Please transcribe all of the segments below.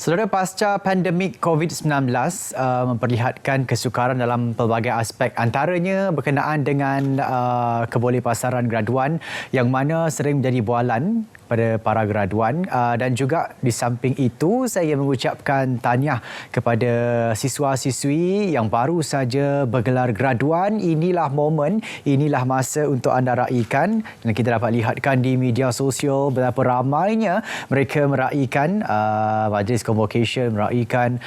Saudara, pasca pandemik COVID-19 memperlihatkan kesukaran dalam pelbagai aspek, antaranya berkenaan dengan kebolehpasaran graduan yang mana sering menjadi bualan pada para graduan, dan juga di samping itu saya mengucapkan tahniah kepada siswa-siswi yang baru saja bergelar graduan. Inilah momen, inilah masa untuk anda raikan, dan kita dapat lihatkan di media sosial betapa ramainya mereka meraikan majlis convocation, meraikan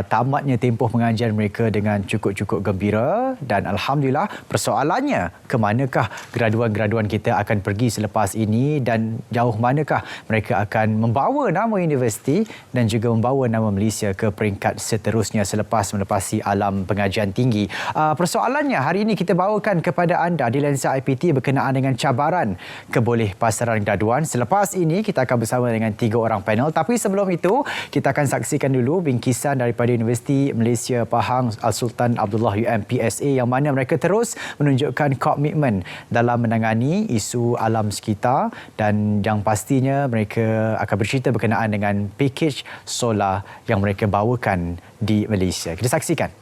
tamatnya tempoh pengajian mereka dengan cukup-cukup gembira. Dan alhamdulillah, persoalannya ke manakah graduan-graduan kita akan pergi selepas ini dan jauh manakah mereka akan membawa nama universiti dan juga membawa nama Malaysia ke peringkat seterusnya selepas melepasi alam pengajian tinggi. Persoalannya hari ini kita bawakan kepada anda di Lensa IPT berkenaan dengan cabaran kebolehpasaran graduan. Selepas ini kita akan bersama dengan 3 orang panel, tapi sebelum itu kita akan saksikan dulu bingkisan daripada Universiti Malaysia Pahang Al-Sultan Abdullah UMPSA yang mana mereka terus menunjukkan komitmen dalam menangani isu alam sekitar, dan yang pastinya mereka akan bercerita berkenaan dengan pakej solar yang mereka bawakan di Malaysia. Kita saksikan.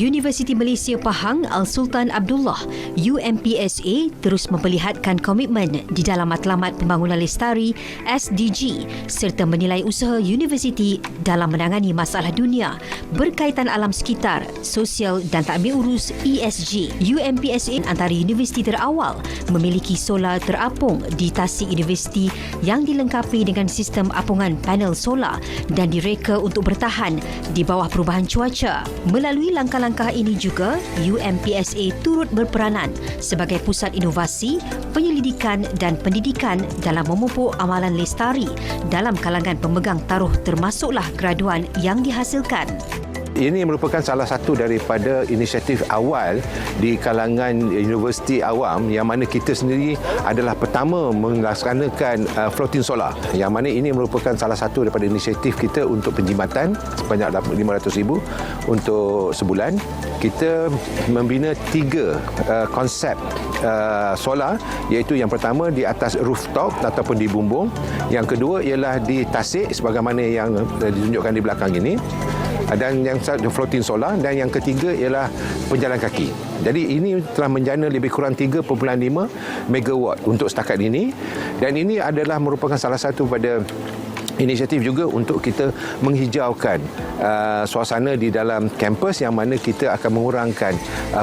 Universiti Malaysia Pahang Al-Sultan Abdullah UMPSA terus memperlihatkan komitmen di dalam matlamat pembangunan lestari SDG serta menilai usaha universiti dalam menangani masalah dunia berkaitan alam sekitar, sosial dan takmir urus ESG. UMPSA antara universiti terawal memiliki solar terapung di tasik universiti yang dilengkapi dengan sistem apungan panel solar dan direka untuk bertahan di bawah perubahan cuaca. Melalui langkah-langkah ini juga, UMPSA turut berperanan sebagai pusat inovasi, penyelidikan dan pendidikan dalam memupuk amalan lestari dalam kalangan pemegang taruh termasuklah graduan yang dihasilkan. Ini merupakan salah satu daripada inisiatif awal di kalangan universiti awam yang mana kita sendiri adalah pertama melaksanakan floating solar, yang mana ini merupakan salah satu daripada inisiatif kita untuk penjimatan sebanyak RM500,000 untuk sebulan. Kita membina 3 konsep solar, iaitu yang pertama di atas rooftop ataupun di bumbung, yang kedua ialah di tasik sebagaimana yang ditunjukkan di belakang ini, dan yang floating solar, dan yang ketiga ialah penjalan kaki. Jadi ini telah menjana lebih kurang 3.5 megawatt untuk setakat ini, dan ini adalah merupakan salah satu pada inisiatif juga untuk kita menghijaukan suasana di dalam kampus, yang mana kita akan mengurangkan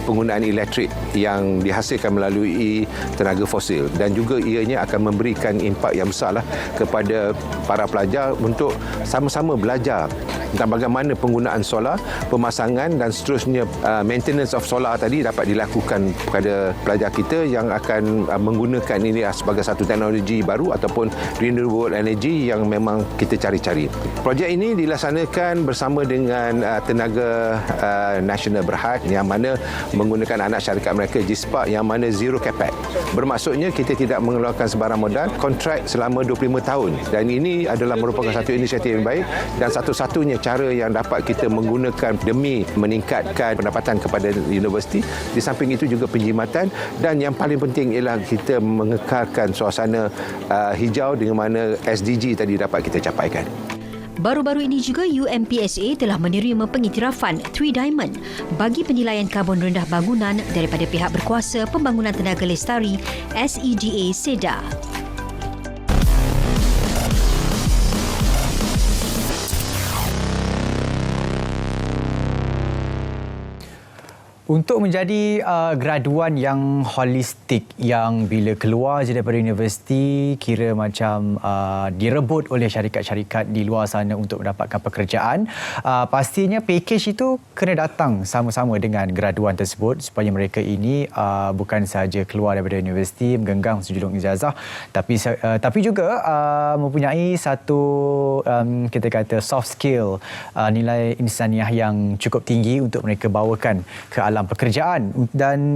penggunaan elektrik yang dihasilkan melalui tenaga fosil, dan juga ianya akan memberikan impak yang besarlah kepada para pelajar untuk sama-sama belajar tentang bagaimana penggunaan solar, pemasangan dan seterusnya maintenance of solar tadi dapat dilakukan kepada pelajar kita yang akan menggunakan ini sebagai satu teknologi baru ataupun renewable energy yang memang kita cari-cari. Projek ini dilaksanakan bersama dengan tenaga nasional berhad yang mana menggunakan anak syarikat mereka JISPAC yang mana zero capex. Bermaksudnya kita tidak mengeluarkan sebarang modal, kontrak selama 25 tahun, dan ini adalah merupakan satu inisiatif yang baik dan satu-satunya cara yang dapat kita menggunakan demi meningkatkan pendapatan kepada universiti. Di samping itu juga penjimatan, dan yang paling penting ialah kita mengekalkan suasana hijau dengan mana SDG tadi dapat kita capaikan. Baru-baru ini juga UMPSA telah menerima pengiktirafan 3 Diamond bagi penilaian karbon rendah bangunan daripada pihak berkuasa pembangunan tenaga lestari SEDA SEDA. Untuk menjadi graduan yang holistik, yang bila keluar je daripada universiti kira macam direbut oleh syarikat-syarikat di luar sana untuk mendapatkan pekerjaan, pastinya pakej itu kena datang sama-sama dengan graduan tersebut supaya mereka ini bukan sahaja keluar daripada universiti menggenggam sejulung ijazah, tapi juga mempunyai satu kita kata soft skill, nilai insaniah yang cukup tinggi untuk mereka bawakan ke alam dalam pekerjaan. Dan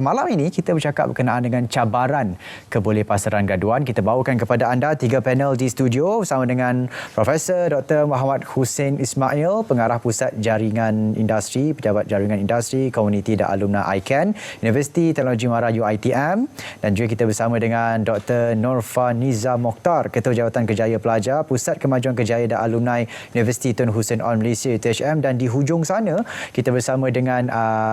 malam ini kita bercakap berkenaan dengan cabaran kebolehpasaran graduan. Kita bawakan kepada anda 3 panel di studio bersama dengan Profesor Dr. Muhammad Hussein Ismail, Pengarah Pusat Jaringan Industri, Pejabat Jaringan Industri, Komuniti dan Alumni ICAN, Universiti Teknologi Mara UiTM, dan juga kita bersama dengan Dr. Nurfaniza Mokhtar, Ketua Jawatan Kerjaya Pelajar, Pusat Kemajuan Kerjaya dan Alumni Universiti Tun Hussein On Malaysia UTHM, dan di hujung sana kita bersama dengan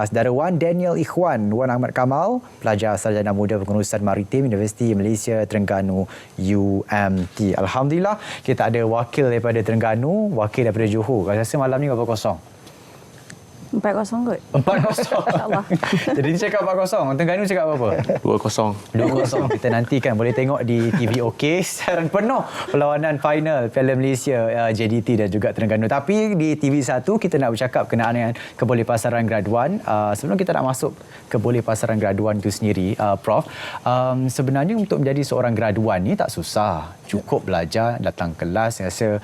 saudara Wan Daniel Ikhwan, Wan Ahmad Kamal, pelajar sarjana muda pengurusan maritim Universiti Malaysia Terengganu UMT. Alhamdulillah kita ada wakil daripada Terengganu, wakil daripada Johor. Rasa malam ni berapa kosong? 4-0 kot. 4-0. InsyaAllah. Jadi dia cakap 4-0. Terengganu cakap berapa? 2-0. 2-0. Kita nantikan. Boleh tengok di TV OK. Siaran penuh perlawanan final Piala Malaysia JDT dan juga Terengganu. Tapi di TV1 kita nak bercakap berkenaan dengan kebolehpasaran graduan. Sebelum kita nak masuk kebolehpasaran graduan itu sendiri, Prof, sebenarnya untuk menjadi seorang graduan ni tak susah. Cukup belajar, datang kelas, rasa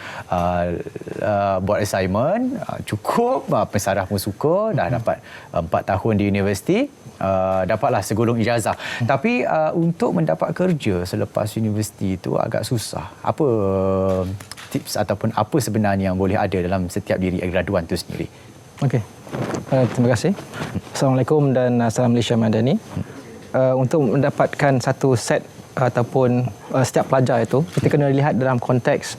buat assignment, cukup pensarah pun suka, dah dapat 4 tahun di universiti, dapatlah segulung ijazah. Tapi untuk mendapat kerja selepas universiti itu agak susah. Apa tips ataupun apa sebenarnya yang boleh ada dalam setiap diri graduan itu sendiri? Okey. Terima kasih. Assalamualaikum dan salam Malaysia Madani. Untuk mendapatkan satu set ataupun setiap pelajar itu, kita kena lihat dalam konteks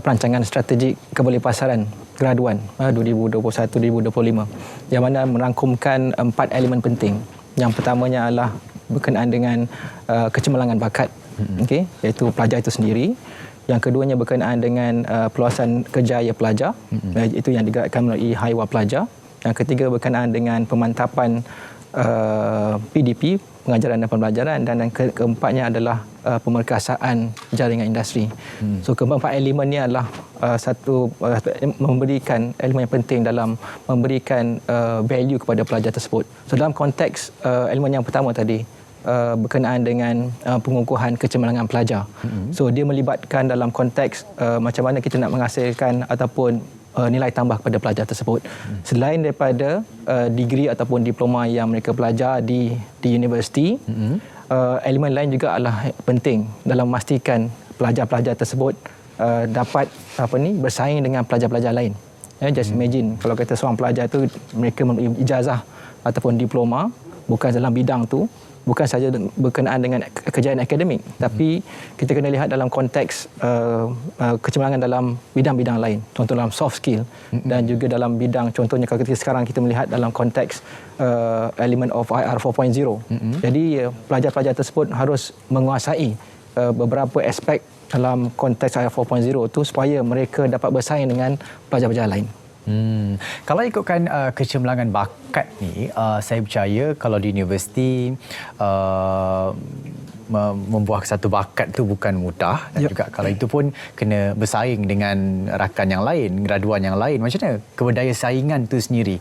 perancangan strategik kebolehpasaran graduan 2021-2025 yang mana merangkumkan 4 elemen penting. Yang pertamanya adalah berkenaan dengan kecemerlangan bakat, okey, iaitu pelajar itu sendiri. Yang keduanya berkenaan dengan peluasan kerjaya pelajar, itu yang digerakkan melalui Haiwan Pelajar. Yang ketiga berkenaan dengan pemantapan PDP, pengajaran dan pembelajaran, dan yang keempatnya adalah pemerkasaan jaringan industri. So keempat elemen ini adalah memberikan elemen yang penting dalam memberikan value kepada pelajar tersebut. So dalam konteks elemen yang pertama tadi berkenaan dengan pengukuhan kecemerlangan pelajar. So dia melibatkan dalam konteks macam mana kita nak menghasilkan ataupun nilai tambah kepada pelajar tersebut. Selain daripada degree ataupun diploma yang mereka belajar di universiti, elemen lain juga adalah penting dalam memastikan pelajar-pelajar tersebut dapat bersaing dengan pelajar-pelajar lain. Just imagine kalau kata seorang pelajar tu mereka memiliki ijazah ataupun diploma bukan dalam bidang tu, bukan saja berkenaan dengan kejayaan akademik, tapi kita kena lihat dalam konteks kecemerlangan dalam bidang-bidang lain, contoh dalam soft skill, dan juga dalam bidang, contohnya kalau sekarang kita melihat dalam konteks element of IR 4.0. Jadi pelajar-pelajar tersebut harus menguasai beberapa aspek dalam konteks IR 4.0 itu supaya mereka dapat bersaing dengan pelajar-pelajar lain. Kalau ikutkan kecemerlangan bakat ni, saya percaya kalau di universiti membuah satu bakat tu bukan mudah, dan juga kalau itu pun kena bersaing dengan rakan yang lain, graduan yang lain. Macam mana kebudayaan saingan tu sendiri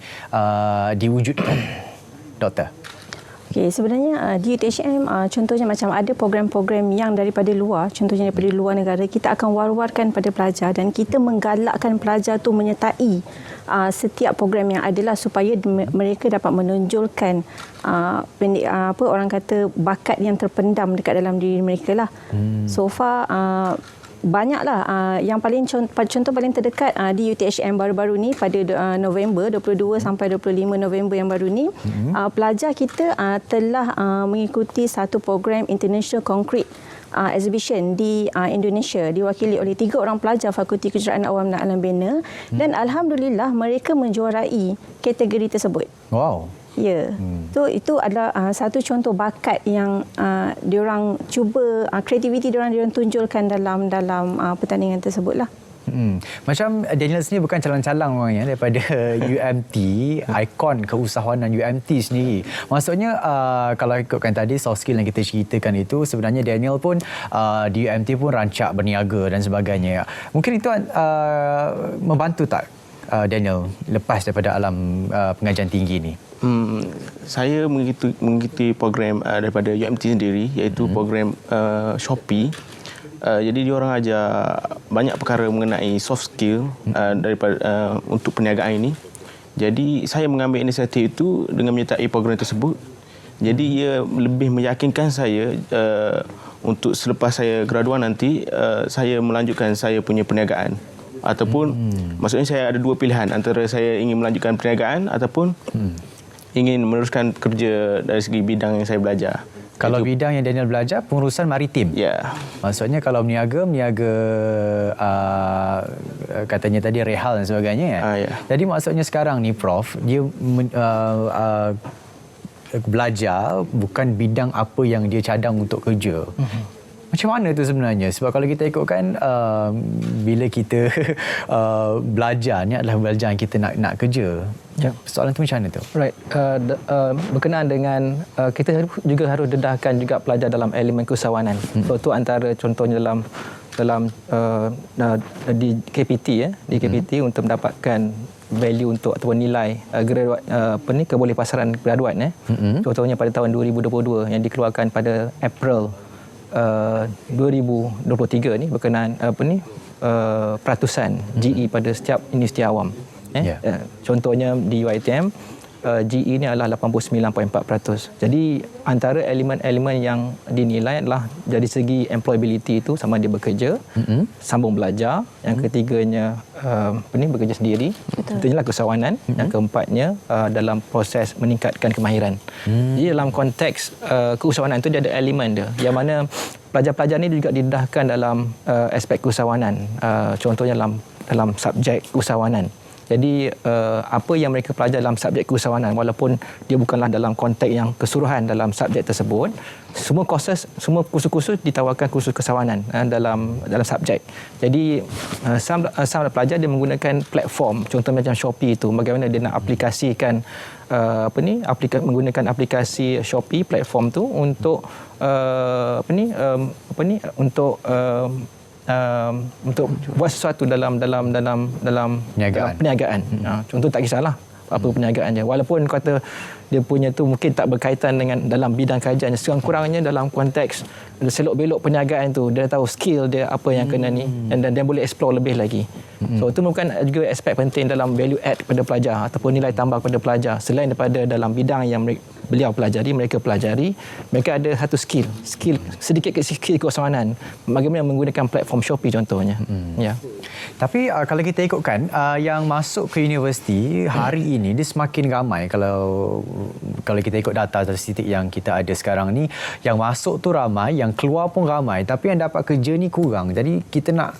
diwujudkan, Doktor? Okay, sebenarnya di UTHM contohnya macam ada program-program yang daripada luar, contohnya daripada luar negara, kita akan war-warkan pada pelajar dan kita menggalakkan pelajar tu menyertai setiap program yang adalah supaya mereka dapat menonjolkan orang kata bakat yang terpendam dekat dalam diri mereka lah. So far banyaklah. Yang paling contoh paling terdekat di UTHM baru-baru ni pada November 22 sampai 25 November yang baru ni, pelajar kita telah mengikuti satu program International Concrete Exhibition di Indonesia, diwakili oleh 3 orang pelajar Fakulti Kejuruteraan Awam dan Alam Bina, dan alhamdulillah mereka menjuarai kategori tersebut. Wow. Ya, so itu adalah satu contoh bakat yang diorang cuba, kreativiti diorang tunjulkan dalam pertandingan tersebutlah. Macam Daniel sendiri bukan calang-calang orangnya daripada UMT, ikon keusahawanan UMT sendiri. Maksudnya kalau ikutkan tadi soft skill yang kita ceritakan itu, sebenarnya Daniel pun di UMT pun rancak berniaga dan sebagainya. Mungkin itu membantu tak Daniel lepas daripada alam pengajian tinggi ni? Saya mengikuti program daripada UMT sendiri, iaitu program Shopee. Jadi diorang ajar banyak perkara mengenai soft skill daripada untuk perniagaan ini. Jadi saya mengambil inisiatif itu dengan menyertai program tersebut. Jadi ia lebih meyakinkan saya untuk selepas saya graduan nanti saya melanjutkan saya punya perniagaan. Ataupun maksudnya saya ada dua pilihan antara saya ingin melanjutkan perniagaan ataupun ingin meneruskan kerja dari segi bidang yang saya belajar. Kalau bidang yang Daniel belajar, pengurusan maritim. Ya. Maksudnya kalau meniaga katanya tadi rehal dan sebagainya ya. Ya. Jadi maksudnya sekarang ni Prof, dia belajar bukan bidang apa yang dia cadang untuk kerja. Macam mana tu sebenarnya? Sebab kalau kita ikutkan bila kita belajar ni adalah belajar yang kita nak kerja. Soalan tu macam mana tu? Right. Berkenaan dengan kita juga harus dedahkan juga pelajar dalam elemen keusahawanan. So tu antara contohnya dalam di KPT di KPT untuk mendapatkan value untuk ataupun nilai kebolehpasaran graduat contohnya pada tahun 2022 yang dikeluarkan pada April 2023 ni berkenaan peratusan GE pada setiap universiti awam. Contohnya di UiTM GE ni adalah 89.4%. Jadi antara elemen-elemen yang dinilai adalah dari segi employability itu sama dia bekerja, sambung belajar, yang ketiganya bekerja sendiri, ketiganya keusahawanan, yang keempatnya dalam proses meningkatkan kemahiran. Jadi dalam konteks keusahawanan itu dia ada elemen dia yang mana pelajar-pelajar ni juga didedahkan dalam aspek keusahawanan, contohnya dalam subjek keusahawanan. Jadi apa yang mereka pelajar dalam subjek keusahawanan walaupun dia bukanlah dalam konteks yang keseluruhan dalam subjek tersebut, semua kursus-kursus ditawarkan kursus keusahawanan dalam subjek. Jadi sama pelajar dia menggunakan platform contoh macam Shopee itu, bagaimana dia nak aplikasikan menggunakan aplikasi Shopee platform tu untuk untuk buat sesuatu dalam perniagaan. Contoh tak kisahlah apa perniagaan dia. Walaupun kata dia punya tu mungkin tak berkaitan dengan dalam bidang kajian, sekurang-kurangnya dalam konteks selok-belok perniagaan tu dia tahu skill dia apa yang kena ni dan dia boleh explore lebih lagi. So itu merupakan juga aspek penting dalam value add kepada pelajar ataupun nilai tambah kepada pelajar. Selain daripada dalam bidang yang mereka pelajari, mereka ada satu skill sedikit skill keusahawanan, bagaimana menggunakan platform Shopee contohnya. Ya. Tapi kalau kita ikutkan yang masuk ke universiti hari ini dia semakin ramai. Kalau kita ikut data statistik yang kita ada sekarang ni, yang masuk tu ramai, yang keluar pun ramai, tapi yang dapat kerja ni kurang. Jadi kita nak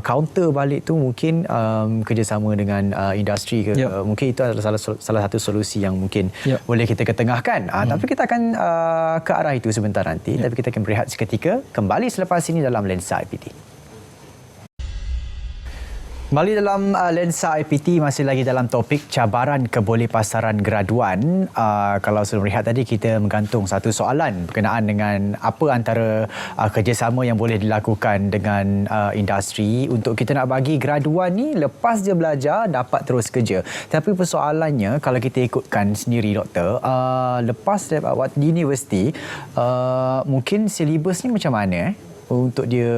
counter balik tu mungkin kerjasama dengan industri ke, mungkin itu adalah salah satu solusi yang mungkin boleh kita ketengahkan. Tapi kita akan ke arah itu sebentar nanti. Tapi kita akan berehat seketika, kembali selepas ini dalam Lensa IPT. Kembali dalam Lensa IPT, masih lagi dalam topik cabaran kebolehpasaran graduan. Kalau sebelum rehat tadi kita menggantung satu soalan berkenaan dengan apa antara kerjasama yang boleh dilakukan dengan industri untuk kita nak bagi graduan ni lepas dia belajar dapat terus kerja. Tapi persoalannya kalau kita ikutkan sendiri doktor, lepas di universiti mungkin silibus ni macam mana untuk dia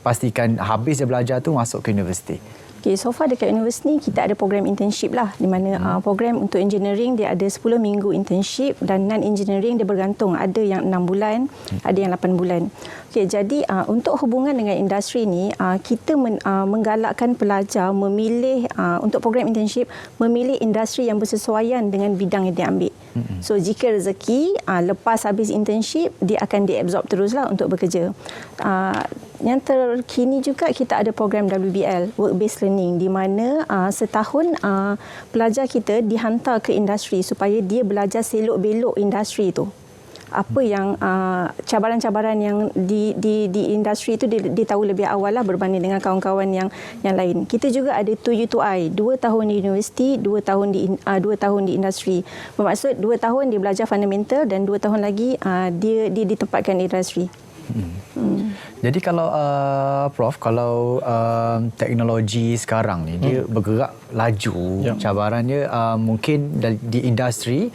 pastikan habis dia belajar tu masuk ke universiti? Okay, so far dekat universiti ni kita ada program internship lah, di mana program untuk engineering dia ada 10 minggu internship dan non-engineering dia bergantung, ada yang 6 bulan, ada yang 8 bulan. Okay, jadi untuk hubungan dengan industri ni, kita menggalakkan pelajar memilih untuk program internship, memilih industri yang bersesuaian dengan bidang yang dia ambil. So jika rezeki lepas habis internship dia akan diabsorb teruslah untuk bekerja. Yang terkini juga kita ada program WBL, Work Based Learning, di mana setahun pelajar kita dihantar ke industri supaya dia belajar selok-belok industri itu. Apa yang cabaran-cabaran yang di industri itu dia tahu lebih awal lah berbanding dengan kawan-kawan yang lain. Kita juga ada 2U2I, 2 tahun di universiti, 2 tahun di industri. Bermaksud 2 tahun dia belajar fundamental dan 2 tahun lagi dia ditempatkan di industri. Jadi kalau Prof, kalau teknologi sekarang ni dia bergerak laju, cabaran dia mungkin di industri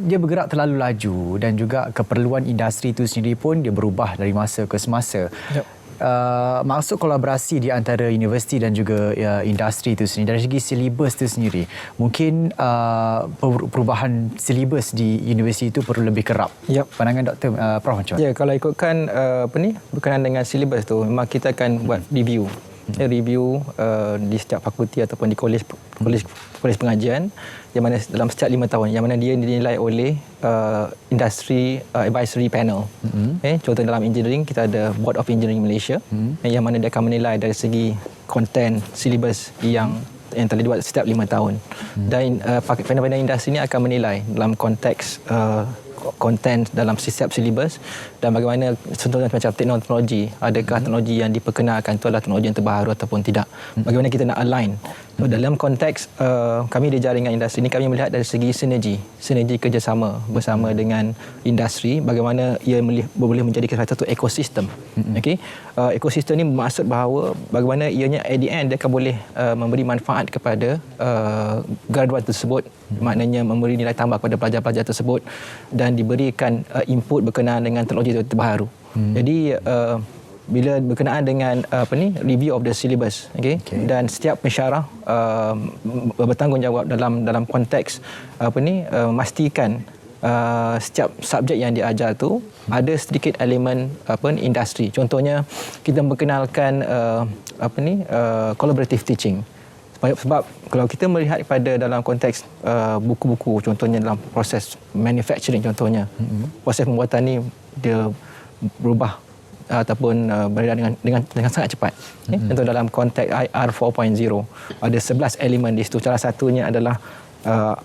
dia bergerak terlalu laju dan juga keperluan industri itu sendiri pun dia berubah dari masa ke semasa. maksud kolaborasi di antara universiti dan juga industri itu sendiri dari segi silibus itu sendiri, mungkin perubahan silibus di universiti itu perlu lebih kerap. Pandangan Dr. Prof macam mana? Ya, kalau ikutkan berkenaan dengan silibus tu, memang kita akan buat review di setiap fakulti ataupun di kolej pengajian, yang mana dalam setiap 5 tahun, yang mana dia dinilai oleh industry advisory panel. Contoh dalam engineering kita ada Board of Engineering Malaysia, yang mana dia akan menilai dari segi konten silibus yang telah dibuat setiap 5 tahun. Dan panel-panel industri ini akan menilai dalam konteks konten dalam setiap silibus dan bagaimana contohnya macam teknologi, adakah teknologi yang diperkenalkan itu adalah teknologi yang terbaru ataupun tidak, bagaimana kita nak align. Dalam konteks kami di jaringan industri ini, kami melihat dari segi sinergi kerjasama bersama dengan industri, bagaimana ia boleh menjadikan satu ekosistem. Ekosistem ini bermaksud bahawa bagaimana ianya at the end dia akan boleh memberi manfaat kepada graduan tersebut, maknanya memberi nilai tambah kepada pelajar-pelajar tersebut dan diberikan input berkenaan dengan teknologi terbaru. Jadi bila berkenaan dengan review of the syllabus, dan setiap pensyarah bertanggungjawab dalam konteks memastikan setiap subjek yang diajar tu ada sedikit elemen industri. Contohnya kita memperkenalkan collaborative teaching. Sebab kalau kita melihat pada dalam konteks buku-buku, contohnya dalam proses manufacturing, contohnya proses pembuatan ni dia berubah ataupun beredar dengan sangat cepat. Contoh dalam konteks IR 4.0 ada 11 elemen di situ. Salah satunya adalah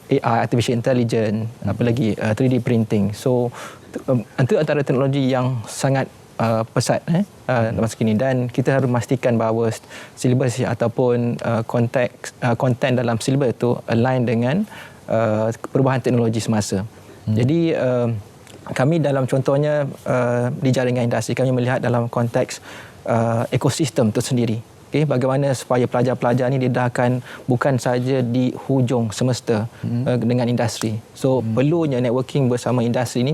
AI, artificial intelligence, apa lagi 3D printing. So itu antara teknologi yang sangat pesat dalam masa kini, dan kita harus memastikan bahawa silibus ataupun konten dalam silibus itu align dengan perubahan teknologi semasa. Jadi kami dalam contohnya di jaringan industri, kami melihat dalam konteks ekosistem itu sendiri. Bagaimana supaya pelajar-pelajar ini didedahkan bukan saja di hujung semester dengan industri. So perlunya networking bersama industri ini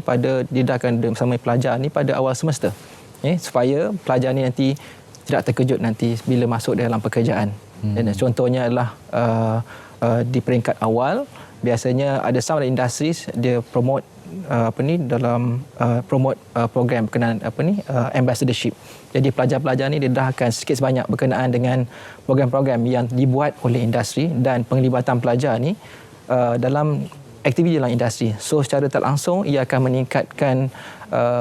didedahkan bersama pelajar ini pada awal semester. Supaya pelajar ini nanti tidak terkejut nanti bila masuk dalam pekerjaan. Dan contohnya adalah di peringkat awal biasanya ada some industries dia promote dalam promote program berkenaan ambassadorship. Jadi pelajar-pelajar ni didedahkan sikit sebanyak berkenaan dengan program-program yang dibuat oleh industri dan penglibatan pelajar ni dalam aktiviti dalam industri. So secara tak langsung ia akan meningkatkan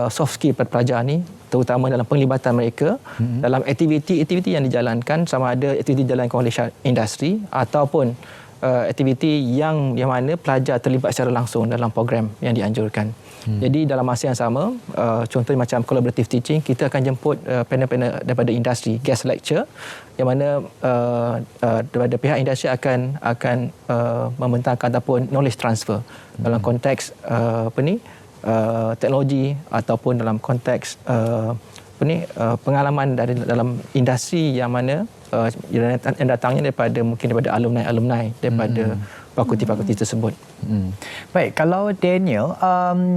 soft skill pada pelajar ni, terutama dalam penglibatan mereka dalam aktiviti yang dijalankan, sama ada aktiviti dijalankan oleh industri ataupun aktiviti yang mana pelajar terlibat secara langsung dalam program yang dianjurkan. Jadi dalam masa yang sama, contohnya macam collaborative teaching, kita akan jemput panel-panel daripada industri, guest lecture, yang mana daripada pihak industri akan membentangkan ataupun knowledge transfer dalam konteks teknologi ataupun dalam konteks pengalaman dalam industri yang mana yang datangnya daripada alumni daripada fakulti-fakulti tersebut. Baik, kalau Daniel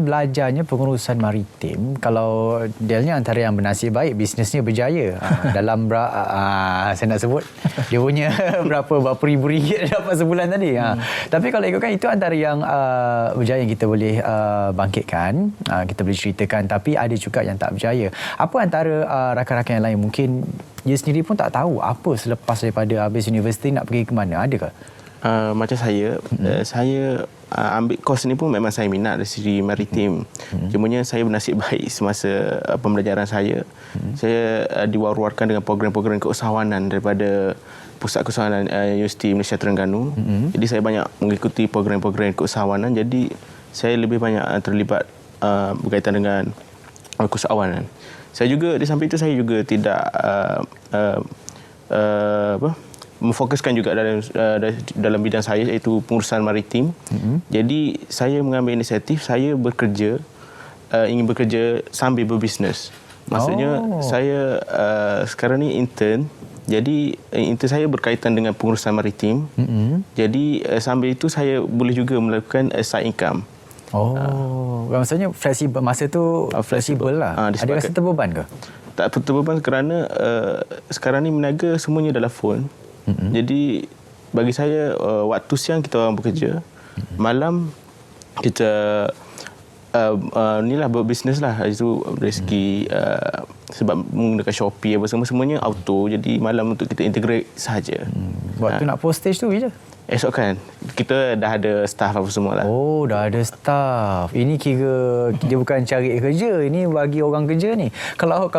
belajarnya pengurusan maritim, kalau Daniel antara yang bernasib baik, bisnesnya berjaya. Dalam saya nak sebut dia punya berapa ribu ringgit dapat sebulan tadi. Tapi kalau ikutkan itu antara yang berjaya yang kita boleh bangkitkan, kita boleh ceritakan, tapi ada juga yang tak berjaya. Apa antara rakan-rakan yang lain mungkin dia sendiri pun tak tahu apa selepas daripada habis universiti nak pergi ke mana, adakah? Macam saya ambil kos ni pun memang saya minat dari segi maritim. Cumanya saya bernasib baik semasa pembelajaran saya. Saya diwar-warkan dengan program-program keusahawanan daripada Pusat Keusahawanan Universiti Malaysia Terengganu. Jadi saya banyak mengikuti program-program keusahawanan. Jadi saya lebih banyak terlibat berkaitan dengan keusahawanan. Saya juga di samping itu saya juga tidak memfokuskan juga dalam bidang saya, iaitu pengurusan maritim. Jadi saya mengambil inisiatif, saya ingin bekerja sambil berbisnes. Maksudnya saya sekarang ni intern. Jadi intern saya berkaitan dengan pengurusan maritim. Jadi sambil itu saya boleh juga melakukan side income. Maksudnya fleksibel, masa tu fleksibel lah. Ada rasa terbeban ke? tak terbeban kerana sekarang ni meniaga semuanya dalam phone. Jadi bagi saya waktu siang kita orang bekerja, malam kita inilah berbisnes lah. Itu dari segi sebab menggunakan Shopee apa semuanya auto, jadi malam untuk kita integrate sahaja. Waktu nak postage tu je? Esok kan kita dah ada staff apa semua lah. Oh, dah ada staff. Ini kira dia bukan cari kerja, ini bagi orang kerja ni. Kalau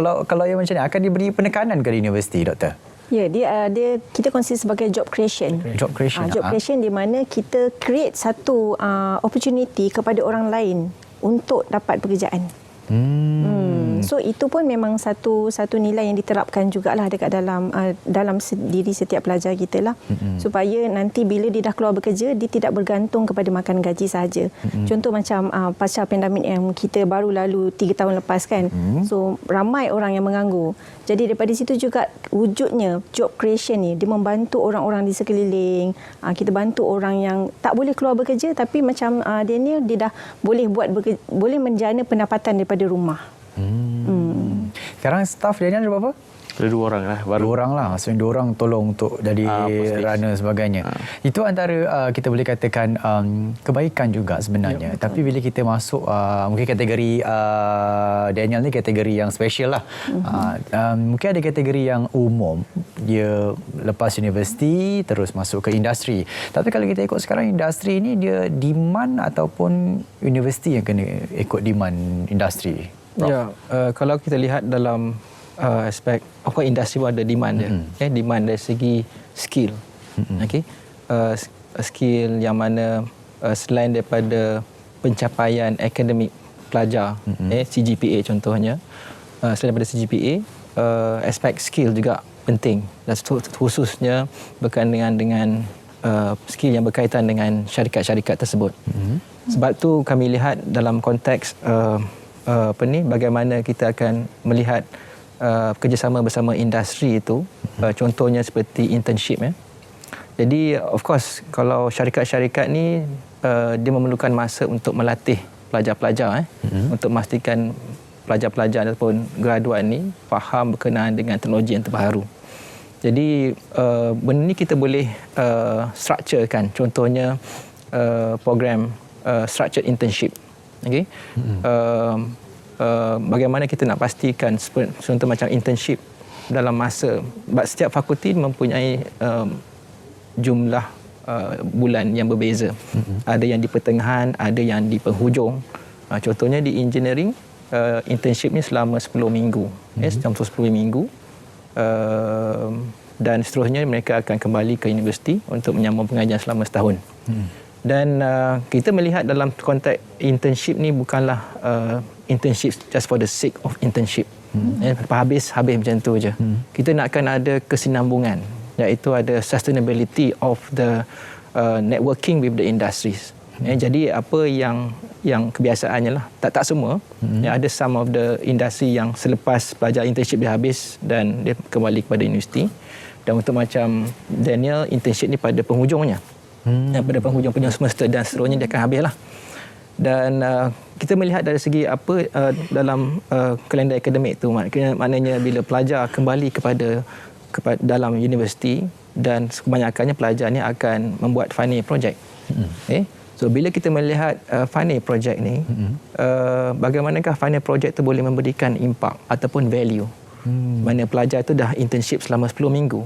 yang macam ni akan diberi penekanan ke di universiti, doktor? Ya, dia kita consider sebagai job creation. Job creation. Job creation di mana kita create satu opportunity kepada orang lain untuk dapat pekerjaan. So itu pun memang satu nilai yang diterapkan jugalah dekat dalam diri setiap pelajar kita lah, supaya nanti bila dia dah keluar bekerja, dia tidak bergantung kepada makan gaji sahaja. Contoh macam pasca pandemik yang kita baru lalu 3 tahun lepas kan, so ramai orang yang menganggur. Jadi daripada situ juga wujudnya job creation ni, dia membantu orang-orang di sekeliling. Kita bantu orang yang tak boleh keluar bekerja, tapi macam Daniel, dia dah boleh menjana pendapatan daripada rumah. Sekarang staff Daniel ada berapa? Ada 2 orang lah baru. 2 orang lah. Maksudnya 2 orang tolong untuk jadi runner sebagainya. Itu antara kita boleh katakan kebaikan juga sebenarnya. Tapi bila kita masuk mungkin kategori Daniel ni kategori yang special lah. Mungkin ada kategori yang umum. Dia lepas universiti terus masuk ke industri. Tapi kalau kita ikut sekarang industri ni dia demand ataupun universiti yang kena ikut demand industri? Ya, kalau kita lihat dalam aspek industri pun ada demand dia. Demand dari segi skill. Skill yang mana selain daripada pencapaian akademik pelajar, CGPA contohnya, selain daripada CGPA, aspek skill juga penting, dan khususnya berkaitan dengan skill yang berkaitan dengan syarikat-syarikat tersebut. Sebab tu kami lihat dalam konteks bagaimana kita akan melihat kerjasama bersama industri itu, contohnya seperti internship. Jadi of course kalau syarikat-syarikat ni dia memerlukan masa untuk melatih pelajar-pelajar untuk memastikan pelajar-pelajar ataupun graduan ni faham berkenaan dengan teknologi yang terbaru. Jadi benda ni kita boleh structurekan, contohnya program structured internship. Bagaimana kita nak pastikan contoh macam internship dalam masa, setiap fakulti mempunyai jumlah bulan yang berbeza. Ada yang di pertengahan, ada yang di penghujung. Contohnya di engineering, internship ni selama 10 minggu. Selama 10 minggu. Dan seterusnya mereka akan kembali ke universiti untuk menyambung pengajian selama setahun. Dan kita melihat dalam konteks internship ni bukanlah internship just for the sake of internship. Habis macam tu je. Kita nakkan ada kesinambungan, iaitu ada sustainability of the networking with the industries. Jadi apa yang kebiasaannya lah, tak semua, ada some of the industry yang selepas pelajar internship dia habis dan dia kembali kepada universiti. Dan untuk macam Daniel, internship ni pada penghujungnya. Pada penghujung semester dan seterusnya dia akan habislah. Dan kita melihat dari segi apa dalam kalender akademik tu, maknanya bila pelajar kembali kepada dalam universiti, dan kebanyakannya pelajar ni akan membuat final project. So bila kita melihat final project ni, bagaimanakah final project tu boleh memberikan impact ataupun value. Mana pelajar tu dah internship selama 10 minggu,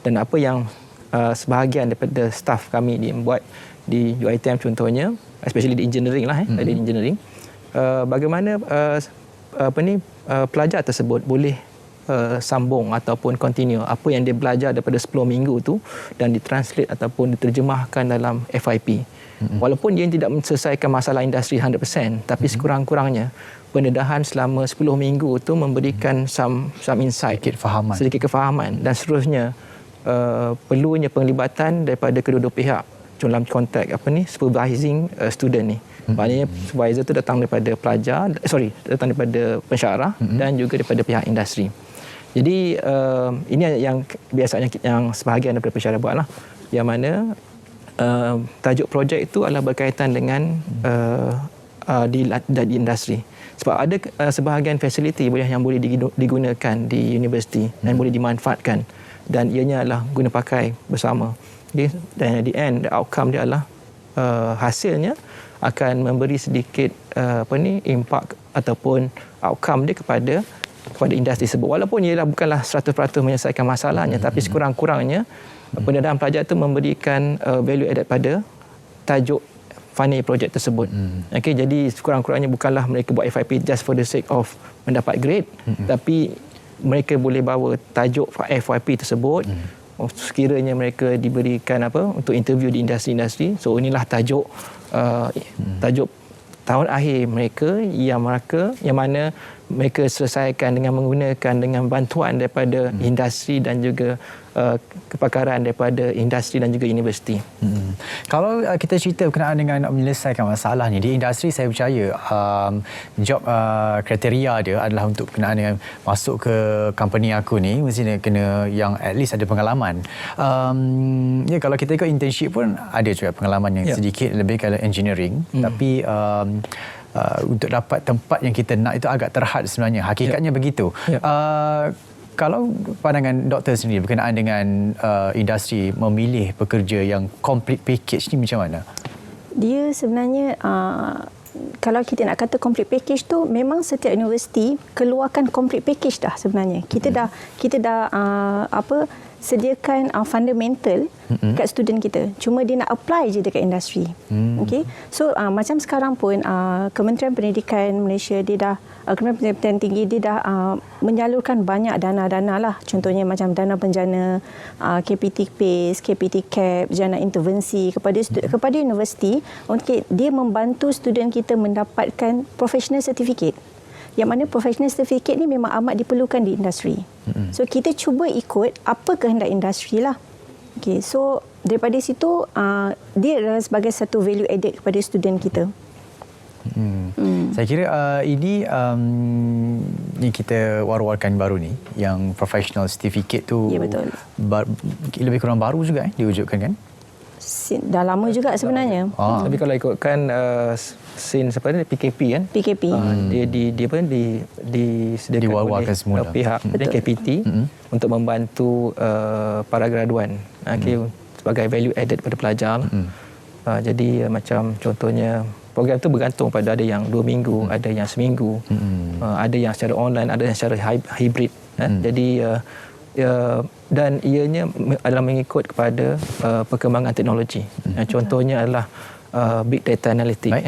dan apa yang sebahagian daripada staff kami buat di UiTM contohnya, especially di engineering lah, di engineering, bagaimana pelajar tersebut boleh sambung ataupun continue apa yang dia belajar daripada 10 minggu tu dan ditranslate ataupun diterjemahkan dalam FYP. Walaupun dia tidak menyelesaikan masalah industri 100%, tapi sekurang-kurangnya pendedahan selama 10 minggu tu memberikan some insight, sedikit kefahaman, dan seterusnya perlunya penglibatan daripada kedua-dua pihak dalam konteks supervising student ni. Maknanya supervisor tu datang daripada datang daripada pensyarah dan juga daripada pihak industri. Jadi ini yang biasanya yang sebahagian daripada pensyarah buatlah, yang mana tajuk projek itu adalah berkaitan dengan di industri. Sebab ada sebahagian fasiliti yang boleh digunakan di universiti dan boleh dimanfaatkan, dan ianya adalah guna pakai bersama. Okay? Dan at the end, the outcome dia adalah hasilnya akan memberi sedikit impact ataupun outcome dia kepada industri tersebut. Walaupun ia bukanlah 100% menyelesaikan masalahnya, tapi sekurang-kurangnya pendanaan pelajar itu memberikan value added pada tajuk final project tersebut. Okey, jadi sekurang-kurangnya bukanlah mereka buat FYP just for the sake of mendapat grade, tapi mereka boleh bawa tajuk FYP tersebut sekiranya mereka diberikan untuk interview di industri-industri. So inilah tajuk tahun akhir mereka yang mana mereka selesaikan dengan bantuan daripada industri dan juga kepakaran daripada industri dan juga universiti. Kalau kita cerita berkenaan dengan menyelesaikan masalah ni di industri, saya percaya job kriteria dia adalah untuk berkenaan dengan masuk ke company aku ni mesti kena yang at least ada pengalaman. Kalau kita ikut internship pun ada juga pengalaman yang sedikit lebih kalau engineering, tapi untuk dapat tempat yang kita nak itu agak terhad sebenarnya. Hakikatnya begitu. Kalau pandangan doktor sendiri berkenaan dengan industri memilih pekerja yang complete package ni macam mana? Dia sebenarnya kalau kita nak kata complete package tu, memang setiap universiti keluarkan complete package dah sebenarnya. Kita dah sediakan fundamental kat student kita. Cuma dia nak apply je dekat industri. Okay? So macam sekarang pun Kementerian Pendidikan Malaysia dia dah Kementerian Pendidikan Tinggi dia dah menyalurkan banyak dana-dana lah. Contohnya macam dana penjana, KPT PACE, KPT CAP, dana intervensi kepada universiti untuk dia membantu student kita mendapatkan professional certificate. Yang mana professional certificate ni memang amat diperlukan di industri. So kita cuba ikut apa kehendak industri lah. Okay, so daripada situ dia adalah sebagai satu value added kepada student kita. Saya kira ini kita war-warkan baru ni, yang professional certificate tu. Ya, betul. Lebih kurang baru juga diwujudkan kan? Dah lama juga sebenarnya. Tapi kalau ikutkan scene seperti PKP kan? PKP. Dia disediakan oleh pihak KPT untuk membantu para graduan sebagai value added pada pelajar. Jadi macam contohnya program tu bergantung pada ada yang 2 minggu, ada yang seminggu, ada yang secara online, ada yang secara hybrid. Jadi dan ianya adalah mengikut kepada perkembangan teknologi. Contohnya adalah big data analytics.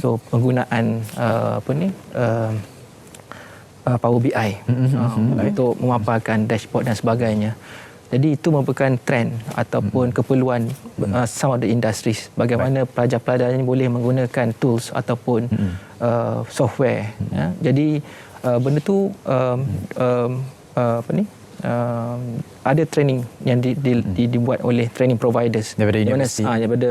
So penggunaan Power BI untuk memaparkan dashboard dan sebagainya. Jadi itu merupakan trend ataupun keperluan some of the industries. Bagaimana pelajar-pelajar ini boleh menggunakan tools ataupun software. Jadi benda tu ada training yang dibuat oleh training providers daripada universiti, daripada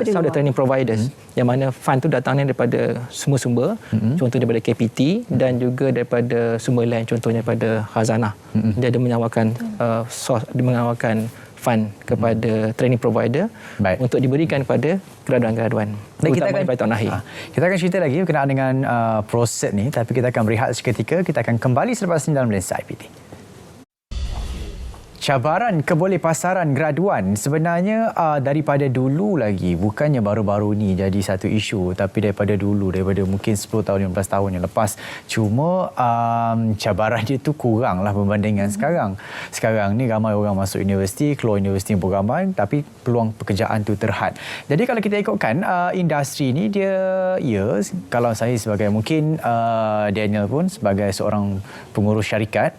some of the training providers, yang mana fund tu datangnya daripada semua sumber, contohnya daripada KPT dan juga daripada sumber lain, contohnya daripada Khazanah. Dia ada menyawarkan dia menyawarkan fund kepada training provider untuk diberikan kepada graduan-graduan. Kita akan cerita lagi berkenaan dengan proses ni, tapi kita akan berehat seketika. Kita akan kembali selepas ini dalam Lensa IPT. Cabaran kebolehpasaran graduan sebenarnya daripada dulu lagi, bukannya baru-baru ni jadi satu isu, tapi daripada dulu, daripada mungkin 10 tahun 15 tahun yang lepas. Cuma cabaran dia tu kurang lah berbanding dengan sekarang. Sekarang ni ramai orang masuk universiti, keluar universiti pun ramai, tapi peluang pekerjaan tu terhad. Jadi kalau kita ikutkan industri ni, dia kalau saya sebagai mungkin Daniel pun sebagai seorang pengurus syarikat,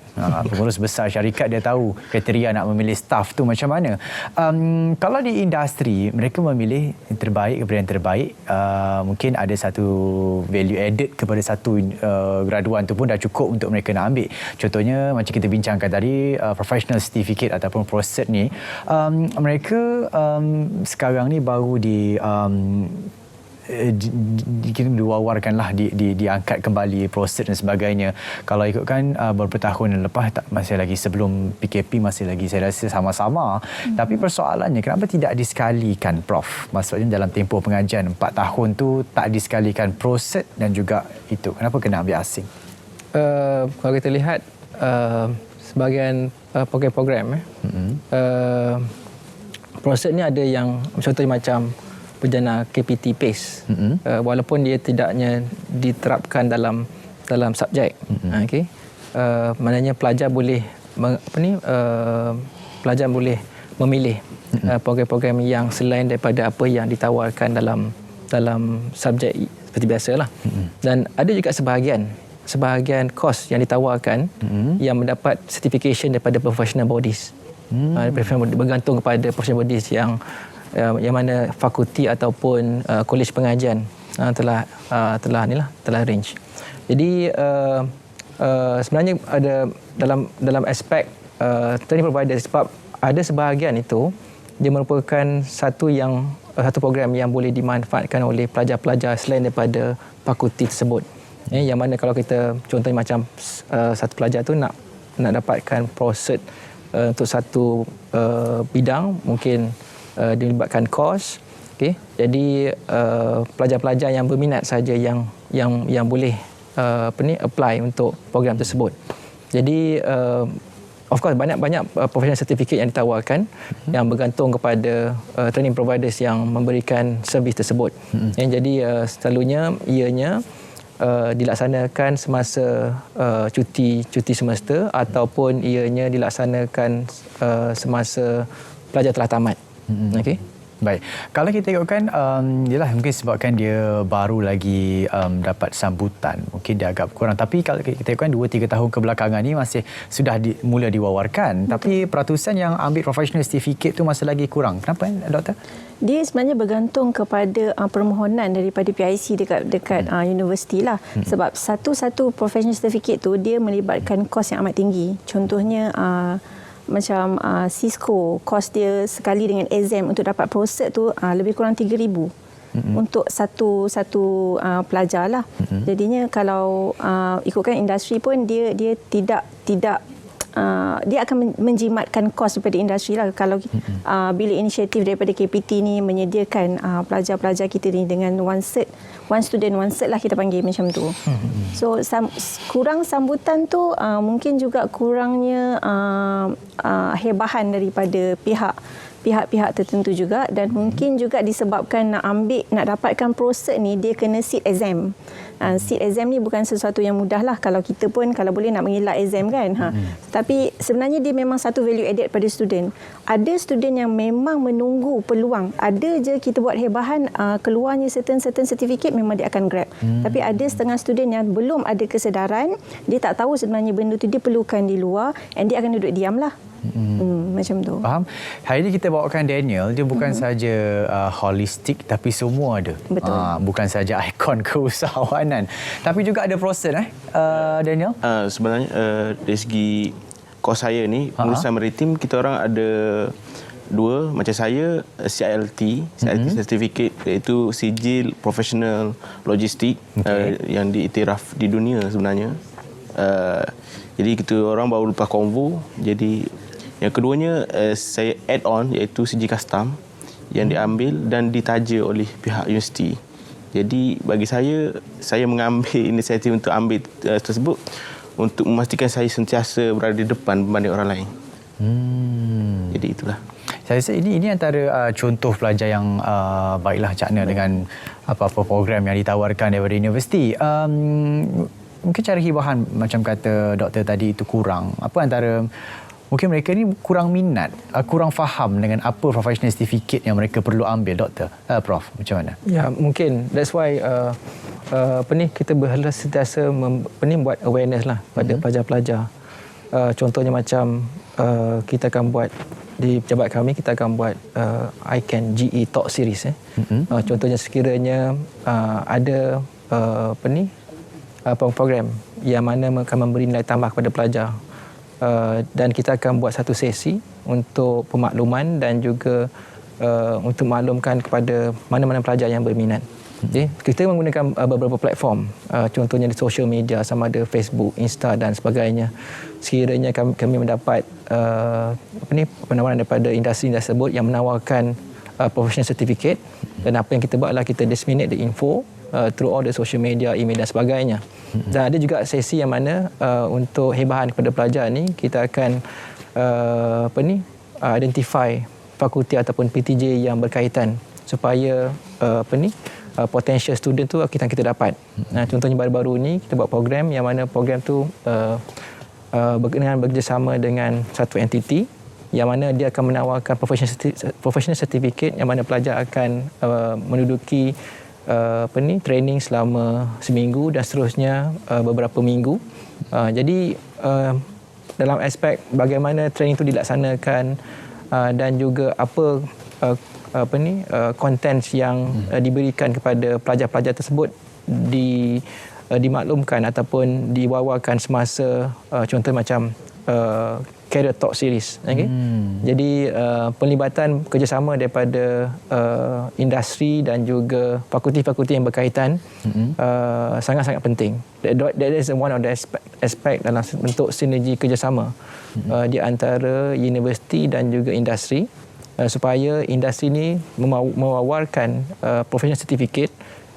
pengurus besar syarikat, dia tahu kriteria nak memilih staff tu macam mana. Kalau di industri, mereka memilih yang terbaik kepada yang terbaik. Mungkin ada satu value added kepada satu graduan tu pun dah cukup untuk mereka nak ambil. Contohnya macam kita bincangkan tadi, professional certificate ataupun ProCert ni, mereka sekarang ni baru diwawarkanlah, diangkat kembali proses dan sebagainya. Kalau ikutkan beberapa tahun lepas, masih lagi sebelum PKP, masih lagi saya rasa sama-sama. Tapi persoalannya kenapa tidak disekalikan, Prof? Maksudnya dalam tempoh pengajian 4 tahun tu tak disekalikan proses dan juga itu. Kenapa kena ambil asing? Kalau kita lihat sebahagian program-program proses ni ada yang contohnya macam berjana KPT PACE, walaupun dia tidaknya diterapkan dalam subjek, okey, maknanya pelajar boleh pelajar boleh memilih program-program yang selain daripada apa yang ditawarkan dalam subjek seperti biasalah. Dan ada juga sebahagian kos yang ditawarkan yang mendapat certification daripada professional bodies. Bergantung kepada professional bodies yang mana fakulti ataupun kolej pengajian telah arrange. Jadi sebenarnya ada dalam aspek training provider, sebab ada sebahagian itu dia merupakan satu program yang boleh dimanfaatkan oleh pelajar-pelajar selain daripada fakulti tersebut. Yang mana kalau kita contohnya macam satu pelajar tu nak dapatkan proses untuk satu bidang, mungkin dilibatkan kos, okey. Jadi pelajar-pelajar yang berminat saja yang boleh apply untuk program tersebut. Jadi of course banyak professional certificate yang ditawarkan yang bergantung kepada training providers yang memberikan servis tersebut. Jadi selalunya ianya dilaksanakan semasa cuti semester ataupun ianya dilaksanakan semasa pelajar telah tamat. Okey. Baik. Kalau kita tengokkan, yalah mungkin sebabkan dia baru lagi dapat sambutan, mungkin dia agak kurang. Tapi kalau kita tengokkan 2-3 tahun kebelakangan ni masih sudah mula diwawarkan. Tapi peratusan yang ambil professional certificate tu masih lagi kurang. Kenapa, Doktor? Dia sebenarnya bergantung kepada permohonan daripada PIC dekat universiti lah. Sebab satu professional certificate tu dia melibatkan kos yang amat tinggi. Contohnya macam Cisco, kos dia sekali dengan exam untuk dapat proses tu lebih kurang 3,000 untuk satu pelajar lah. Jadinya kalau ikutkan industri pun dia tidak dia akan menjimatkan kos daripada industri lah kalau bila inisiatif daripada KPT ni menyediakan pelajar-pelajar kita ni dengan one student one cert lah, kita panggil macam tu. So kurang sambutan tu mungkin juga kurangnya hebahan daripada pihak-pihak tertentu juga, dan mungkin juga disebabkan nak dapatkan proses ni dia kena sit exam. Sit exam ni bukan sesuatu yang mudah lah kalau kita pun kalau boleh nak mengelak exam kan. Tapi sebenarnya dia memang satu value added pada student. Ada student yang memang menunggu peluang. Ada je kita buat hebahan keluarnya certain certificate memang dia akan grab. Tapi ada setengah student yang belum ada kesedaran, dia tak tahu sebenarnya benda tu dia perlukan di luar, and dia akan duduk diam lah. Macam tu. Faham? Hari ini kita bawakan Daniel, dia bukan saja holistik tapi semua ada. Betul. Bukan saja ikon keusahawanan tapi juga ada proses Daniel. Sebenarnya dari segi kos saya ni urusan maritim, kita orang ada dua. Macam saya CILT certificate, iaitu sijil profesional logistik, yang diiktiraf di dunia sebenarnya. Jadi kita orang baru lepas konvo. Jadi yang keduanya saya add on, iaitu sijil custom yang diambil dan ditaja oleh pihak universiti. Jadi bagi saya mengambil inisiatif untuk ambil tersebut untuk memastikan saya sentiasa berada di depan berbanding orang lain. Jadi itulah. Saya rasa ini antara contoh pelajar yang baiklah Cakna dengan apa-apa program yang ditawarkan daripada universiti. Mungkin cara hibahan macam kata doktor tadi itu kurang. Apa antara mungkin mereka ni kurang minat, kurang faham dengan apa professional certificate yang mereka perlu ambil, Doktor. Prof, macam mana? Ya, mungkin that's why kita berhalas sentiasa buat awareness lah pada pelajar-pelajar. Contohnya macam kita akan buat di pejabat kami, kita akan buat ICANN GE Talk Series. Contohnya sekiranya ada program yang mana akan memberi nilai tambah kepada pelajar, dan kita akan buat satu sesi untuk pemakluman dan juga untuk maklumkan kepada mana-mana pelajar yang berminat. Okay. Kita menggunakan beberapa platform, contohnya di social media sama ada Facebook, Insta dan sebagainya. Sekiranya kami mendapat penawaran daripada industri tersebut yang menawarkan professional certificate, dan apa yang kita buat adalah kita disseminate the info through all the social media, email dan sebagainya. Dan ada juga sesi yang mana untuk hebahan kepada pelajar ni kita akan identify fakulti ataupun PTJ yang berkaitan supaya potential student tu kita dapat. Contohnya baru-baru ni kita buat program yang mana program tu dengan bekerjasama dengan satu entiti yang mana dia akan menawarkan professional certificate yang mana pelajar akan menduduki training selama seminggu dan seterusnya beberapa minggu. Jadi dalam aspek bagaimana training itu dilaksanakan dan juga apa content yang diberikan kepada pelajar-pelajar tersebut dimaklumkan ataupun diwawarkan semasa contoh macam Career Talk Series. Okay? Jadi pelibatan kerjasama daripada industri dan juga fakulti-fakulti yang berkaitan sangat-sangat penting. That is one of the aspect dalam bentuk sinergi kerjasama di antara universiti dan juga industri supaya industri ini mewawarkan professional certificate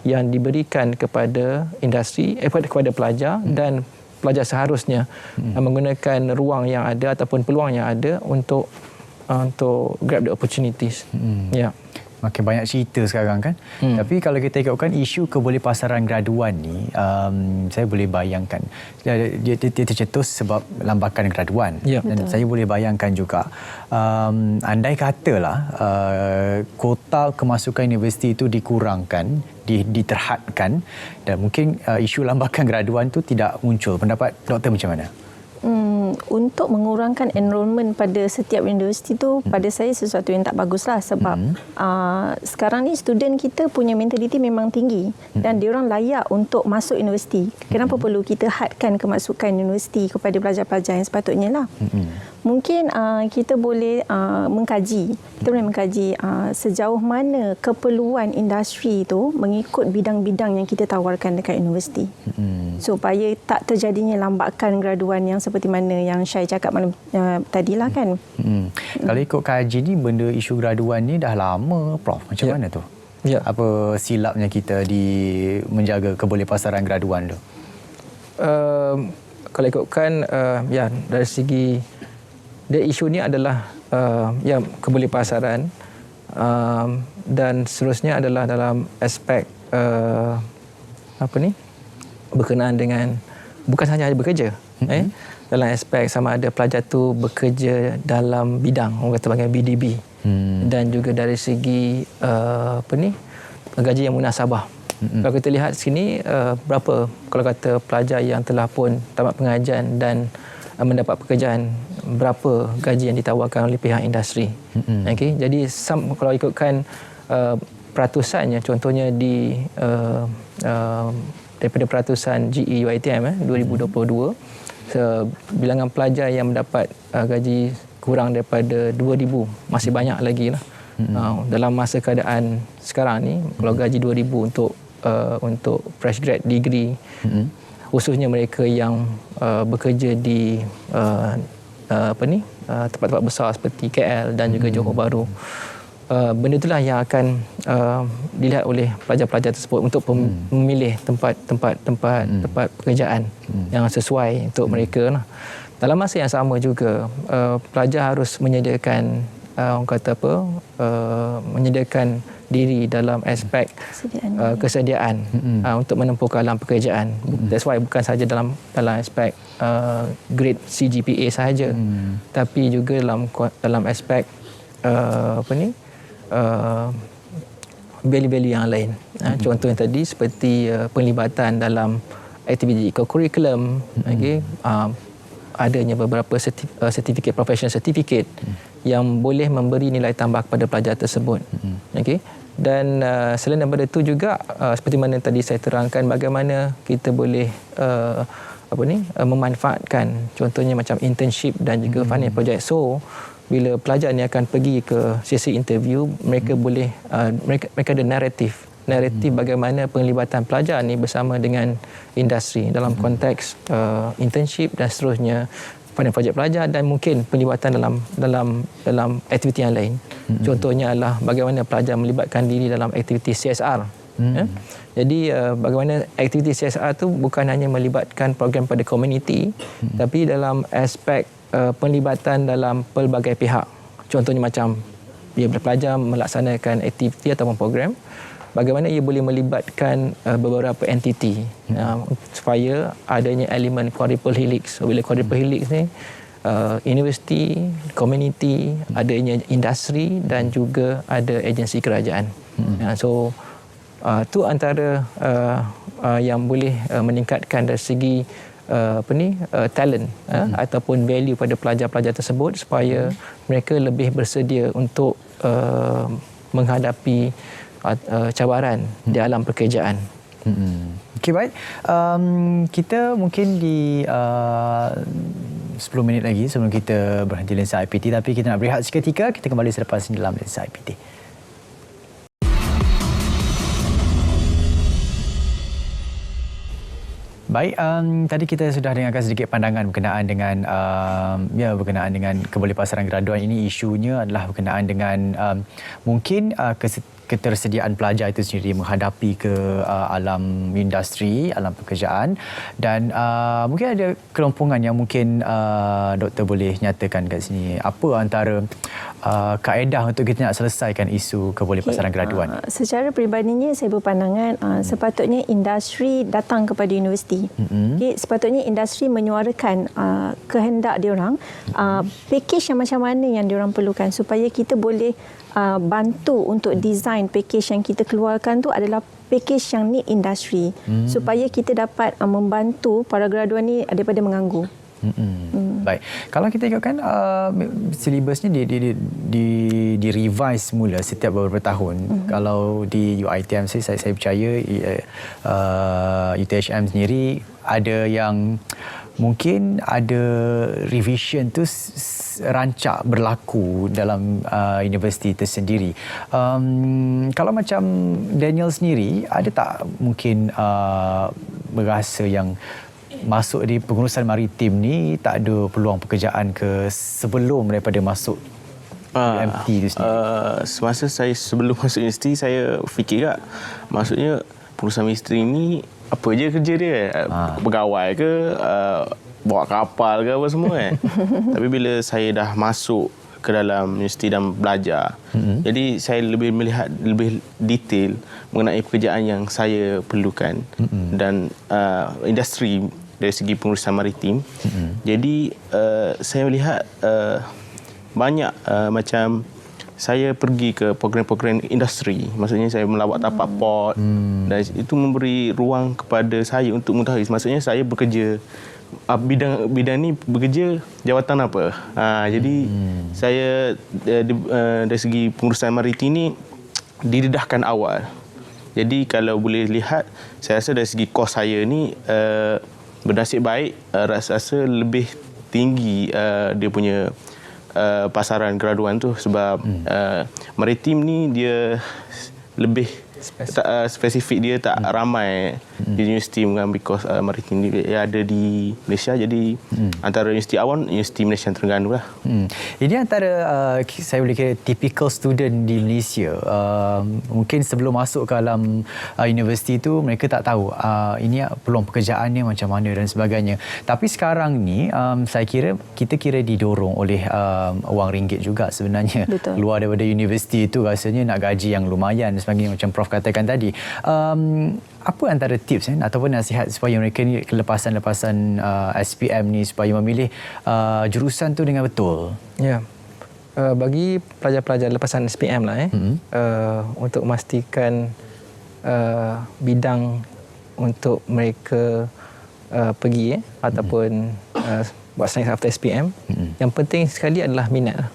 yang diberikan kepada industri, kepada pelajar dan pelajar seharusnya menggunakan ruang yang ada ataupun peluang yang ada untuk grab the opportunities. Ya. Makin banyak cerita sekarang kan. Tapi kalau kita ikutkan isu kebolehpasaran graduan ni, saya boleh bayangkan dia tercetus sebab lambakan graduan. Dan saya boleh bayangkan juga andai katalah kuota kemasukan universiti itu dikurangkan, diterhadkan, dan mungkin isu lambakan graduan tu tidak muncul. Pendapat doktor macam mana? Untuk mengurangkan enrolment pada setiap universiti tu pada saya sesuatu yang tak baguslah sebab sekarang ni student kita punya mentaliti memang tinggi dan diorang layak untuk masuk universiti. Kenapa perlu kita hadkan kemasukan universiti kepada pelajar-pelajar yang sepatutnya lah. Mungkin kita boleh mengkaji sejauh mana keperluan industri itu mengikut bidang-bidang yang kita tawarkan dekat universiti. Supaya tak terjadinya lambakan graduan yang seperti mana yang Syai cakap malam tadilah kan. Kalau ikut kaji ni, benda isu graduan ni dah lama, Prof. Macam mana tu? Apa silapnya kita di menjaga kebolehpasaran graduan tu? Kalau ikutkan dari segi isu ni adalah kebolehpasaran dan seterusnya adalah dalam aspek berkenaan dengan bukan sahaja bekerja, dalam aspek sama ada pelajar tu bekerja dalam bidang orang kata panggil BDB, dan juga dari segi gaji yang munasabah. Kalau kita lihat sini berapa kalau kata pelajar yang telah pun tamat pengajian dan mendapat pekerjaan, berapa gaji yang ditawarkan oleh pihak industri. Okay? Jadi kalau ikutkan peratusannya, contohnya di daripada peratusan GE UiTM 2022, bilangan pelajar yang mendapat gaji kurang daripada 2,000 masih banyak lagi lah. Dalam masa keadaan sekarang ni, kalau gaji 2,000 untuk fresh grad degree, khususnya mereka yang bekerja di tempat-tempat besar seperti KL dan juga Johor Bahru, benda itulah yang akan dilihat oleh pelajar-pelajar tersebut untuk memilih tempat pekerjaan yang sesuai untuk mereka lah. Dalam masa yang sama juga pelajar harus menyediakan menyediakan diri dalam aspek kesediaan untuk menempuh kalang pekerjaan. That's why bukan sahaja dalam aspek grade CGPA sahaja, tapi juga dalam aspek value-value yang lain. Contoh yang tadi seperti penglibatan dalam aktiviti ekokurikulum, adanya beberapa sertifikat professional certificate yang boleh memberi nilai tambah kepada pelajar tersebut. Dan selain daripada itu juga seperti mana tadi saya terangkan, bagaimana kita boleh memanfaatkan contohnya macam internship dan juga funding project. So bila pelajar ni akan pergi ke sesi interview, mereka boleh mereka ada naratif naratif bagaimana penglibatan pelajar ni bersama dengan industri dalam konteks internship dan seterusnya pada projek pelajar dan mungkin penglibatan dalam aktiviti yang lain. Contohnya adalah bagaimana pelajar melibatkan diri dalam aktiviti CSR. Jadi bagaimana aktiviti CSR tu bukan hanya melibatkan program pada komuniti tapi dalam aspek penglibatan dalam pelbagai pihak. Contohnya macam ia pelajar melaksanakan aktiviti ataupun program, bagaimana ia boleh melibatkan beberapa entiti supaya adanya elemen quadruple helix. Bila quadruple helix ni universiti, komuniti, adanya industri dan juga ada agensi kerajaan. So tu antara yang boleh meningkatkan dari segi talent ataupun value pada pelajar-pelajar tersebut supaya mereka lebih bersedia untuk menghadapi cabaran di alam pekerjaan. Okey, baik. Kita mungkin di 10 minit lagi sebelum kita berhenti Lensa IPT, tapi kita nak berehat seketika. Kita kembali selepas ini dalam Lensa IPT. Baik, tadi kita sudah dengarkan sedikit pandangan berkenaan dengan berkenaan dengan kebolehpasaran graduan ini. Isunya adalah berkenaan dengan mungkin ketersediaan pelajar itu sendiri menghadapi ke alam industri, alam pekerjaan, dan mungkin ada kelompongan yang mungkin doktor boleh nyatakan kat sini. Apa antara kaedah untuk kita nak selesaikan isu kebolehpasaran graduan? Secara peribadinya saya berpandangan sepatutnya industri datang kepada universiti. Okay, sepatutnya industri menyuarakan kehendak diorang, package yang macam mana yang diorang perlukan supaya kita boleh bantu untuk design package yang kita keluarkan tu adalah package yang need industri supaya kita dapat membantu para graduan ni daripada menganggur. Baik. Kalau kita ikutkan silibusnya di revise semula setiap beberapa tahun. Kalau di UiTM saya percaya UTHM sendiri ada yang mungkin ada revision tu rancak berlaku dalam universiti tersendiri. Kalau macam Daniel sendiri, ada tak mungkin berasa yang masuk di pengurusan maritim ni tak ada peluang pekerjaan ke sebelum daripada masuk UMT tu sendiri? Semasa saya sebelum masuk universiti, saya fikir tak, maksudnya pengurusan ministeri ni apa je kerja dia, pegawai ke, bawa kapal ke apa semua kan. Tapi bila saya dah masuk ke dalam universiti dan belajar, jadi saya lebih melihat lebih detail mengenai pekerjaan yang saya perlukan dan industri dari segi pengurusan maritim. Jadi saya melihat banyak macam saya pergi ke program-program industri, maksudnya saya melawat tapak port dan itu memberi ruang kepada saya untuk mengetahui, maksudnya saya bekerja bidang ni bekerja jawatan apa. Jadi saya dari segi pengurusan maritim ni didedahkan awal. Jadi kalau boleh lihat, saya rasa dari segi kos saya ni bernasib baik, rasa lebih tinggi dia punya pasaran graduan tu sebab maritim ni dia lebih spesifik, dia tak ramai di universiti mengambil kos maritim dia ada di Malaysia. Jadi antara universiti awam, Universiti Malaysia Terengganu lah. Ini antara saya boleh kira typical student di Malaysia. Mungkin sebelum masuk ke dalam universiti tu mereka tak tahu ini peluang pekerjaannya macam mana dan sebagainya. Tapi sekarang ni saya kira kita didorong oleh wang ringgit juga sebenarnya. Betul. Keluar daripada universiti tu rasanya nak gaji yang lumayan dan sebagainya macam Prof katakan tadi. Apa antara tips ataupun nasihat supaya mereka ni lepasan-lepasan SPM ni supaya memilih jurusan tu dengan betul? Ya. Bagi pelajar-pelajar lepasan SPM lah untuk memastikan bidang untuk mereka pergi ataupun buat science after SPM, yang penting sekali adalah minat.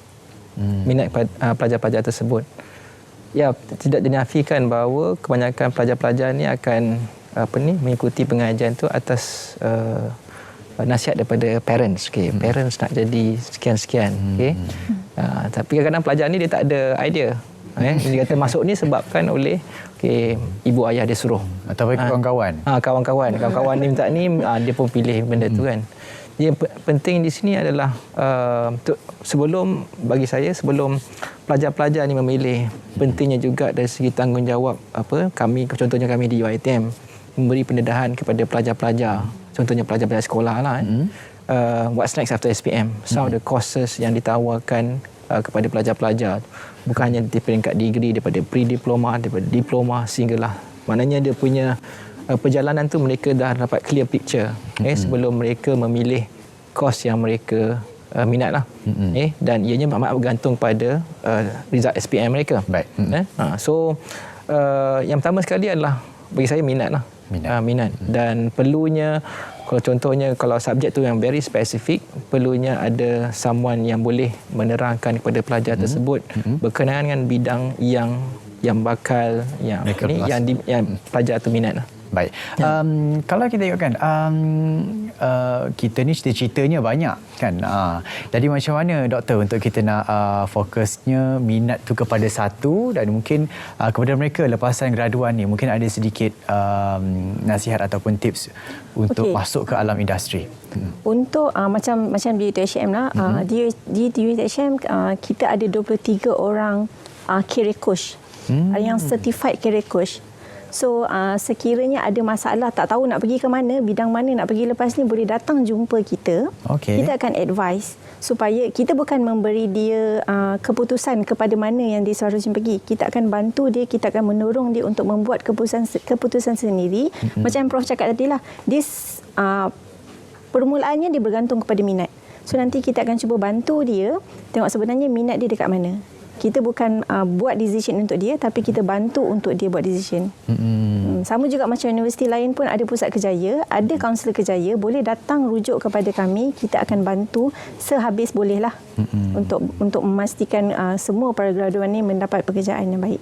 Minat pelajar-pelajar tersebut. Ya, tidak dinafikan bahawa kebanyakan pelajar-pelajar ni akan mengikuti pengajian tu atas nasihat daripada parents. Parents nak jadi sekian-sekian. Tapi kadang-kadang pelajar ni dia tak ada idea. Dia kata masuk ni sebabkan oleh ibu ayah dia suruh. Atau kawan-kawan. Kawan-kawan ni minta ni, dia pun pilih benda tu kan. Yang penting di sini adalah sebelum pelajar-pelajar ni memilih, pentingnya juga dari segi tanggungjawab contohnya kami di UiTM memberi pendedahan kepada pelajar-pelajar, contohnya pelajar-pelajar sekolah lah. What's next after SPM? Some of the courses yang ditawarkan kepada pelajar-pelajar bukan hanya di peringkat degree, daripada pre-diploma, daripada diploma sehinggalah. Maknanya dia punya perjalanan tu mereka dah dapat clear picture sebelum mereka memilih course yang mereka minat lah. Dan ianya amat bergantung pada result SPM mereka. Baik. So yang pertama sekali adalah bagi saya minat lah. Minat. Dan perlunya, kalau contohnya kalau subjek tu yang very spesifik, perlunya ada someone yang boleh menerangkan kepada pelajar tersebut berkenaan dengan bidang yang bakal yang pelajar tu minat lah. Baik. Kalau kita tengok kan, kita ni cerita-ceritanya banyak kan. Jadi macam mana doktor untuk kita nak fokusnya minat tu kepada satu, dan mungkin kepada mereka lepasan graduan ni mungkin ada sedikit nasihat ataupun tips untuk masuk ke alam industri. Untuk macam di UiTM lah, di UiTM kita ada 23 orang career coach yang certified career coach. So sekiranya ada masalah, tak tahu nak pergi ke mana, bidang mana nak pergi lepas ni, boleh datang jumpa kita. Kita akan advise supaya kita bukan memberi dia keputusan kepada mana yang dia seharusnya pergi. Kita akan bantu dia, kita akan mendorong dia untuk membuat keputusan sendiri. Macam Prof cakap tadi lah, permulaannya dia bergantung kepada minat. So nanti kita akan cuba bantu dia tengok sebenarnya minat dia dekat mana. Kita bukan buat decision untuk dia, tapi kita bantu untuk dia buat decision. Sama juga macam universiti lain pun ada pusat kerjaya, ada kaunselor kerjaya, boleh datang rujuk kepada kami, kita akan bantu sehabis bolehlah untuk memastikan semua para graduan ni mendapat pekerjaan yang baik.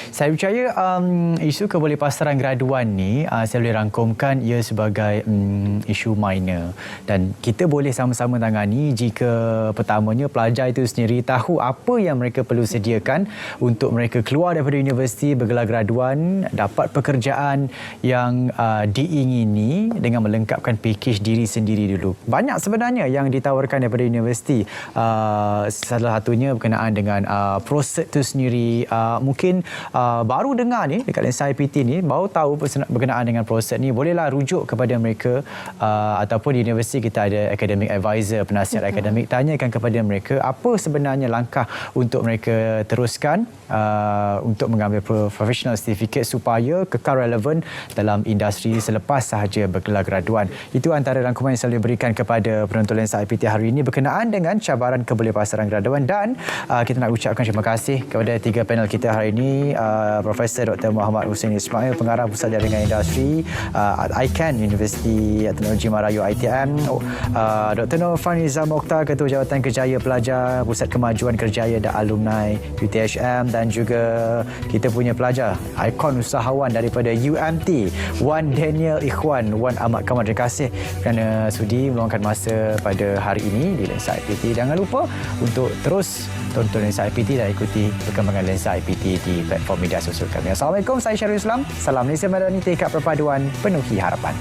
Saya percaya isu kebolehpasaran graduan ni saya boleh rangkumkan ia sebagai isu minor, dan kita boleh sama-sama tangani jika pertamanya pelajar itu sendiri tahu apa yang mereka perlu sediakan untuk mereka keluar daripada universiti bergelar graduan, dapat pekerjaan yang diingini dengan melengkapkan pakej diri sendiri dulu. Banyak sebenarnya yang ditawarkan daripada universiti, salah satunya berkenaan dengan proses itu sendiri. Mungkin baru dengar ni dekat Lensa IPT ni, baru tahu berkenaan dengan proses ni, bolehlah rujuk kepada mereka ataupun di universiti kita ada academic advisor, penasihat akademik, tanyakan kepada mereka apa sebenarnya langkah untuk mereka teruskan untuk mengambil professional certificate supaya kekal relevan dalam industri selepas sahaja bergelar graduan. Itu antara rangkuman yang saya boleh berikan kepada penonton Lensa IPT hari ini berkenaan dengan cabaran kebolehpasaran graduan, dan kita nak ucapkan terima kasih kepada tiga panel kita hari ini, Profesor Dr. Muhammad Hussein Ismail, Pengarah Pusat Jaringan Industri ICAN Universiti Teknologi Merayu ITM, Dr. Nur Faniza Mokhtar, Ketua Jawatan Kerjaya Pelajar Pusat Kemajuan Kerjaya dan Alumni UTHM, dan juga kita punya pelajar ikon usahawan daripada UMT, Wan Daniel Ikhwan. Wan amat kamu terima kasih kerana sudi meluangkan masa pada hari ini di Lensa IPT. Jangan lupa untuk terus tonton Lensa IPT dan ikuti perkembangan Lensa IPT di platform media sosial kami. Assalamualaikum, saya Syarul Islam. Salam Malaysia Madani, tekad perpaduan penuhi harapan.